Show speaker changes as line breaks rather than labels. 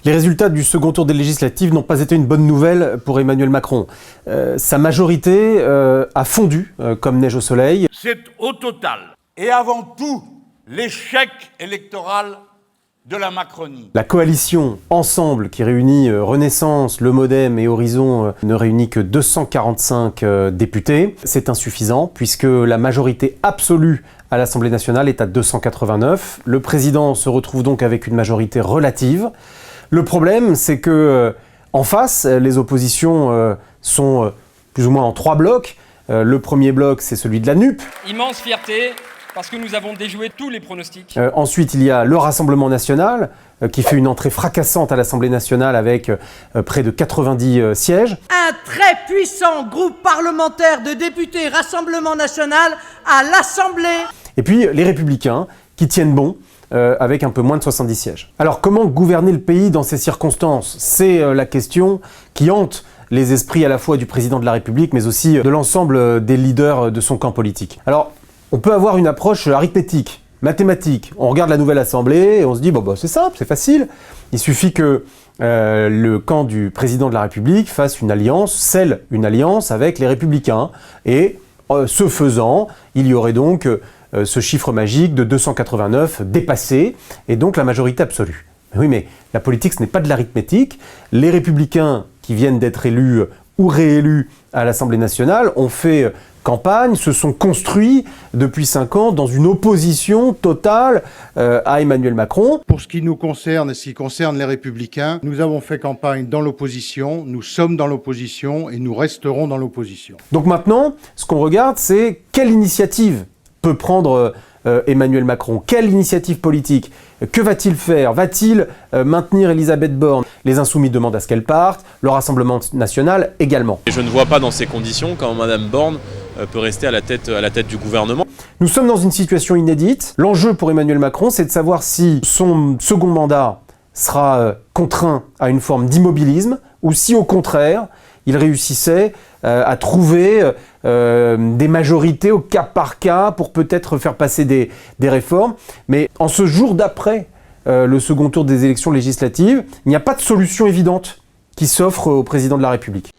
Les résultats du second tour des législatives n'ont pas été une bonne nouvelle pour Emmanuel Macron. Sa majorité a fondu comme neige au soleil.
C'est au total, et avant tout, l'échec électoral de la Macronie.
La coalition Ensemble, qui réunit Renaissance, le Modem et Horizon, ne réunit que 245 députés. C'est insuffisant puisque la majorité absolue à l'Assemblée nationale est à 289. Le président se retrouve donc avec une majorité relative. Le problème, c'est que en face, les oppositions sont plus ou moins en 3 blocs. Le premier bloc, c'est celui de la NUP.
Immense fierté, parce que nous avons déjoué tous les pronostics.
Ensuite, il y a le Rassemblement national, qui fait une entrée fracassante à l'Assemblée nationale avec près de 90 sièges.
Un très puissant groupe parlementaire de députés Rassemblement national à l'Assemblée.
Et puis les Républicains, qui tiennent bon, avec un peu moins de 70 sièges. Alors comment gouverner le pays dans ces circonstances? C'est la question qui hante les esprits à la fois du président de la République, mais aussi de l'ensemble des leaders de son camp politique. Alors, on peut avoir une approche arithmétique, mathématique. On regarde la nouvelle Assemblée et on se dit, bon, c'est simple, c'est facile. Il suffit que le camp du président de la République fasse une alliance, scelle une alliance avec les Républicains. Et ce faisant, il y aurait donc ce chiffre magique de 289 dépassé, et donc la majorité absolue. Oui, mais la politique, ce n'est pas de l'arithmétique. Les Républicains qui viennent d'être élus ou réélus à l'Assemblée nationale ont fait campagne, se sont construits depuis 5 ans dans une opposition totale à Emmanuel Macron.
Pour ce qui nous concerne et ce qui concerne les Républicains, nous avons fait campagne dans l'opposition, nous sommes dans l'opposition et nous resterons dans l'opposition.
Donc maintenant, ce qu'on regarde, c'est quelle initiative peut prendre Emmanuel Macron? Quelle initiative politique? Que va-t-il faire? Va-t-il maintenir Elisabeth Borne? Les Insoumis demandent à ce qu'elle parte, le Rassemblement national également.
Et je ne vois pas dans ces conditions comment Madame Borne peut rester à la tête du gouvernement.
Nous sommes dans une situation inédite. L'enjeu pour Emmanuel Macron, c'est de savoir si son second mandat sera contraint à une forme d'immobilisme ou si au contraire, il réussissait à trouver des majorités au cas par cas pour peut-être faire passer des réformes. Mais en ce jour d'après le second tour des élections législatives, il n'y a pas de solution évidente qui s'offre au président de la République.